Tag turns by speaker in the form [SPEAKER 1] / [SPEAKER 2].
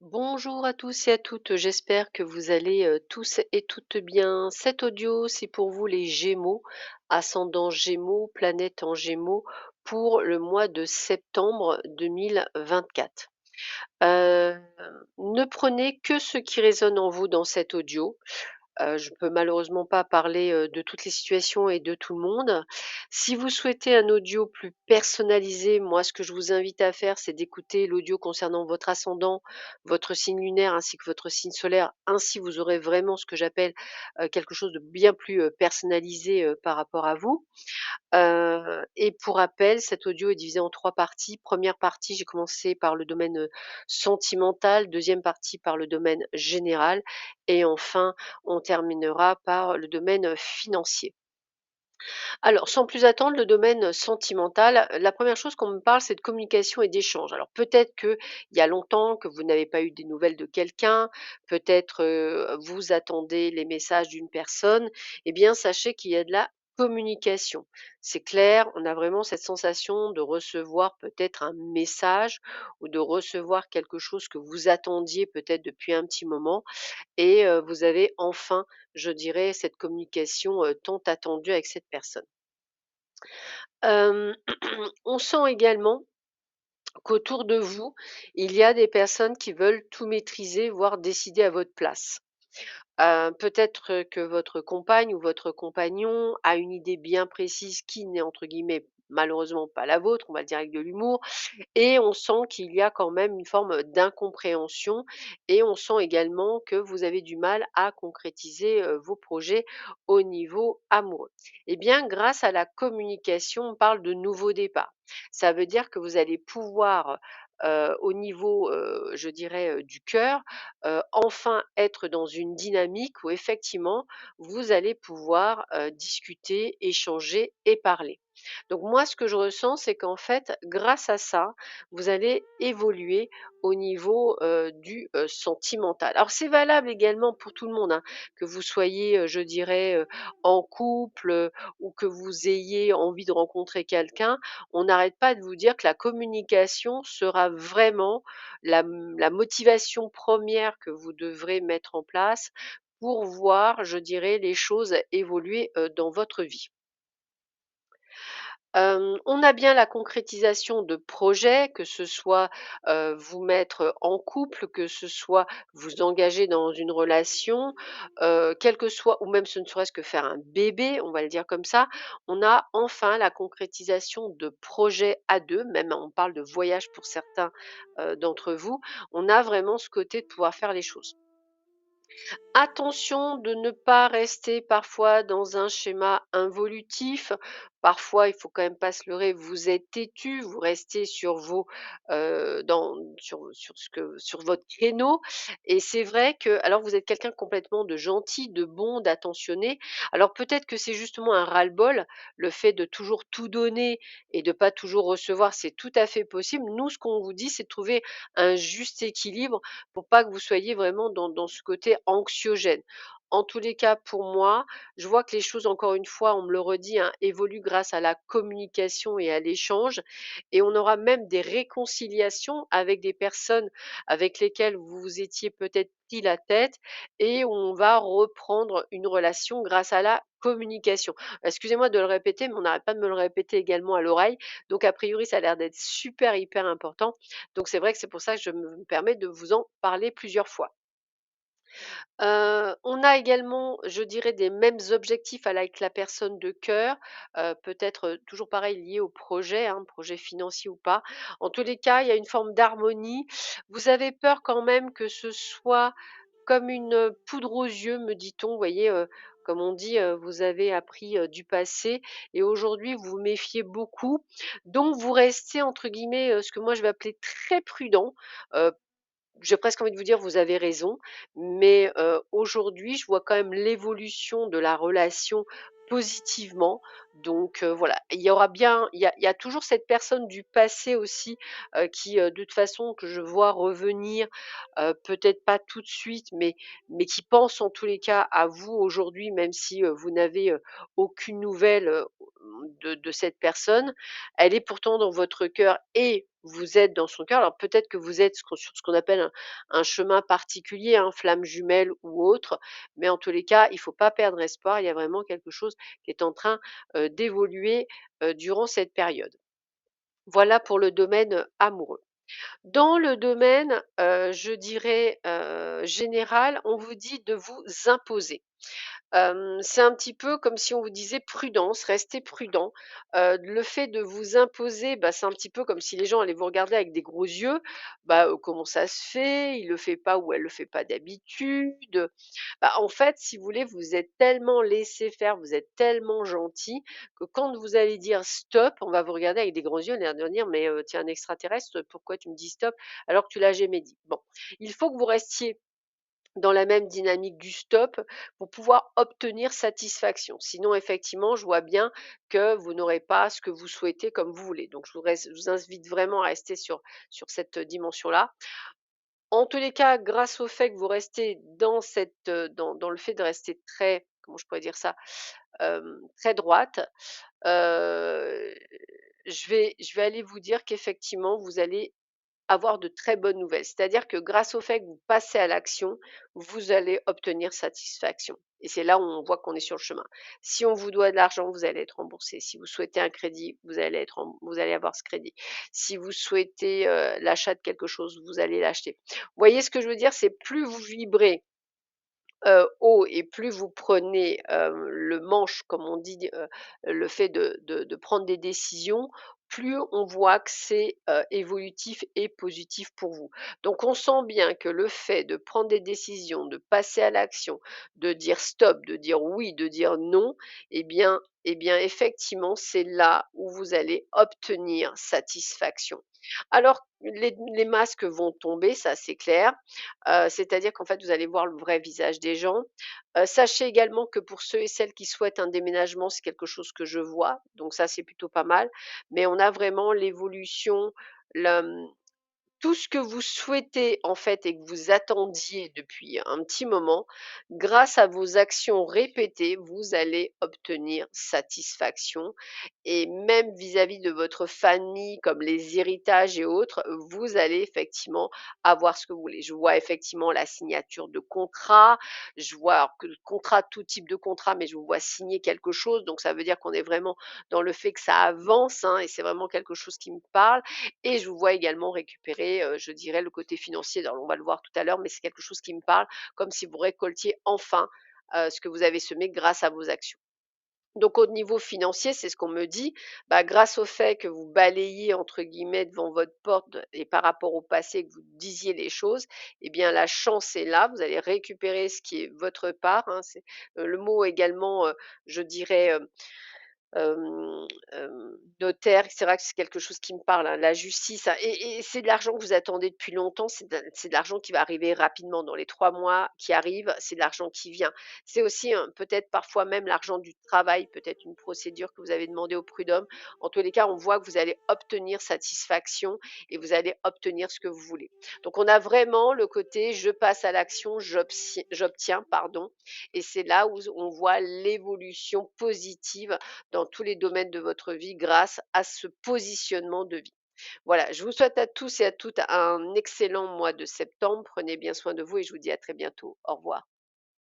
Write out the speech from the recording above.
[SPEAKER 1] Bonjour à tous et à toutes, j'espère que vous allez tous et toutes bien. Cet audio, c'est pour vous les Gémeaux, ascendant Gémeaux, planète en Gémeaux, pour le mois de septembre 2024. Euh, Ne prenez que ce qui résonne en vous dans cet audio. Je peux malheureusement pas parler, de toutes les situations et de tout le monde. Si vous souhaitez un audio plus personnalisé, moi ce que je vous invite à faire, c'est d'écouter l'audio concernant votre ascendant, votre signe lunaire ainsi que votre signe solaire. Ainsi, vous aurez vraiment ce que j'appelle, quelque chose de bien plus, personnalisé, par rapport à vous. Et pour rappel, cet audio est divisé en 3 parties. Première partie, j'ai commencé par le domaine, sentimental, deuxième partie par le domaine général et enfin, on terminera par le domaine, financier. Alors, sans plus attendre, le domaine sentimental, la première chose qu'on me parle, c'est de communication et d'échange. Alors peut-être qu'il y a longtemps que vous n'avez pas eu des nouvelles de quelqu'un, peut-être, vous attendez les messages d'une personne. Eh bien, sachez qu'il y a de la communication. C'est clair, on a vraiment cette sensation de recevoir peut-être un message ou de recevoir quelque chose que vous attendiez peut-être depuis un petit moment et vous avez enfin, je dirais, cette communication, tant attendue avec cette personne. Hem, on sent également qu'autour de vous, il y a des personnes qui veulent tout maîtriser, voire décider à votre place. Peut-être que votre compagne ou votre compagnon a une idée bien précise qui n'est entre guillemets «malheureusement pas la vôtre», on va le dire avec de l'humour, et on sent qu'il y a quand même une forme d'incompréhension et on sent également que vous avez du mal à concrétiser, vos projets au niveau amoureux. Eh bien, grâce à la communication, on parle de nouveau départ. Ça veut dire que vous allez pouvoir, au niveau, je dirais, du cœur, enfin être dans une dynamique où effectivement vous allez pouvoir, discuter, échanger et parler. Donc moi, ce que je ressens, c'est qu'en fait, grâce à ça, vous allez évoluer au niveau, du, sentimental. Alors c'est valable également pour tout le monde, hein, que vous soyez, je dirais, en couple, ou que vous ayez envie de rencontrer quelqu'un. On n'arrête pas de vous dire que la communication sera vraiment la motivation première que vous devrez mettre en place pour voir, je dirais, les choses évoluer, dans votre vie. On a bien la concrétisation de projets, que ce soit, vous mettre en couple, que ce soit vous engager dans une relation, quel que soit ou même ce ne serait-ce que faire un bébé, on va le dire comme ça. On a enfin la concrétisation de projets à 2, même on parle de voyage pour certains, d'entre vous. On a vraiment ce côté de pouvoir faire les choses. Attention de ne pas rester parfois dans un schéma involutif. Parfois, il faut quand même pas se leurrer, vous êtes têtu, vous restez sur vos, sur votre créneau et c'est vrai que alors vous êtes quelqu'un complètement de gentil, de bon, d'attentionné. Alors peut-être que c'est justement un ras-le-bol, le fait de toujours tout donner et de pas toujours recevoir, c'est tout à fait possible. Nous, ce qu'on vous dit, c'est de trouver un juste équilibre pour pas que vous soyez vraiment dans ce côté anxiogène. En tous les cas, pour moi, je vois que les choses, encore une fois, on me le redit, hein, évoluent grâce à la communication et à l'échange. Et on aura même des réconciliations avec des personnes avec lesquelles vous vous étiez peut-être pris la tête et on va reprendre une relation grâce à la communication. Excusez-moi de le répéter, mais on n'arrête pas de me le répéter également à l'oreille. Donc, a priori, ça a l'air d'être super, hyper important. Donc c'est vrai que c'est pour ça que je me permets de vous en parler plusieurs fois. On a également, je dirais, des mêmes objectifs avec la personne de cœur, peut-être, toujours pareil lié au projet, hein, projet financier ou pas. En tous les cas, il y a une forme d'harmonie. Vous avez peur quand même que ce soit comme une, poudre aux yeux, me dit-on. Vous voyez, comme on dit, vous avez appris, du passé et aujourd'hui vous vous méfiez beaucoup. Donc vous restez entre guillemets, ce que moi je vais appeler très prudent, heu, j'ai presque envie de vous dire: «Vous avez raison», mais aujourd'hui, je vois quand même l'évolution de la relation positivement. Donc voilà, il y a toujours cette personne du passé aussi, qui, de toute façon que je vois revenir, peut-être pas tout de suite, mais qui pense en tous les cas à vous aujourd'hui, même si, vous n'avez, aucune nouvelle, de cette personne. Elle est pourtant dans votre cœur et vous êtes dans son cœur. Alors peut-être que vous êtes sur ce qu'on appelle un chemin particulier, hein, flamme jumelle ou autre, mais en tous les cas, il ne faut pas perdre espoir. Il y a vraiment quelque chose qui est en train, d'évoluer, durant cette période. Voilà pour le domaine, amoureux. Dans le domaine, je dirais, général, on vous dit de vous imposer. C'est un petit peu comme si on vous disait: «Prudence, restez prudent». Le fait de vous imposer, bah, c'est un petit peu comme si les gens allaient vous regarder avec des gros yeux. Bah, «Comment ça se fait? Il le fait pas ou elle le fait pas d'habitude». Bah, en fait, si vous voulez, vous êtes tellement laissé faire, vous êtes tellement gentil que quand vous allez dire: «Stop», on va vous regarder avec des grands yeux, l'air de dire: «Mais, tu es un extraterrestre, pourquoi tu me dis stop alors que tu l'as jamais dit?» Bon, il faut que vous restiez dans la même dynamique du stop pour pouvoir obtenir satisfaction. Sinon, effectivement, je vois bien que vous n'aurez pas ce que vous souhaitez comme vous voulez. Donc, je vous invite vraiment à rester sur cette dimension-là. En tous les cas, grâce au fait que vous restez dans dans le fait de rester très, comment je pourrais dire ça, très droite, euh, je vais aller vous dire qu'effectivement, vous allez avoir de très bonnes nouvelles. C'est-à-dire que grâce au fait que vous passez à l'action, vous allez obtenir satisfaction. Et c'est là où on voit qu'on est sur le chemin. Si on vous doit de l'argent, vous allez être remboursé. Si vous souhaitez un crédit, vous allez avoir ce crédit. Si vous souhaitez l'achat de quelque chose, vous allez l'acheter. Vous voyez ce que je veux dire? C'est plus vous vibrez haut et plus vous prenez, le manche comme on dit, le fait de prendre des décisions, plus on voit que c'est, évolutif et positif pour vous. Donc on sent bien que le fait de prendre des décisions, de passer à l'action, de dire stop, de dire oui, de dire non, eh bien effectivement, c'est là où vous allez obtenir satisfaction. Alors les masques vont tomber, ça c'est clair. C'est-à-dire qu'en fait, vous allez voir le vrai visage des gens. Sachez également que pour ceux et celles qui souhaitent un déménagement, c'est quelque chose que je vois, donc ça, c'est plutôt pas mal. Mais on a vraiment l'évolution, le, tout ce que vous souhaitez en fait et que vous attendiez depuis un petit moment, grâce à vos actions répétées, vous allez obtenir satisfaction et même vis-à-vis de votre famille, comme les héritages et autres, vous allez effectivement avoir ce que vous voulez. Je vois effectivement la signature de contrat, je vois alors que le contrat, tout type de contrat, mais je vous vois signer quelque chose, donc ça veut dire qu'on est vraiment dans le fait que ça avance, hein, et c'est vraiment quelque chose qui me parle. Et je vous vois également récupérer, je dirais, le côté financier. Alors, on va le voir tout à l'heure, mais c'est quelque chose qui me parle, comme si vous récoltiez enfin ce que vous avez semé grâce à vos actions. Donc, au niveau financier, c'est ce qu'on me dit, bah, grâce au fait que vous balayez entre guillemets devant votre porte et par rapport au passé que vous disiez les choses, eh bien la chance est là. Vous allez récupérer ce qui est votre part, hein. C'est le mot également, je dirais. Notaire et cetera, que c'est quelque chose qui me parle, hein, la justice, hein, et c'est de l'argent que vous attendez depuis longtemps, c'est de l'argent qui va arriver rapidement dans les 3 mois qui arrivent, c'est de l'argent qui vient. C'est aussi, peut-être parfois même l'argent du travail, peut-être une procédure que vous avez demandé au prud'homme. En tous les cas, on voit que vous allez obtenir satisfaction et vous allez obtenir ce que vous voulez. Donc on a vraiment le côté: «Je passe à l'action, j'obtiens», pardon, et c'est là où on voit l'évolution positive dans tous les domaines de votre vie grâce à ce positionnement de vie. Voilà, je vous souhaite à tous et à toutes un excellent mois de septembre. Prenez bien soin de vous et je vous dis à très bientôt. Au revoir.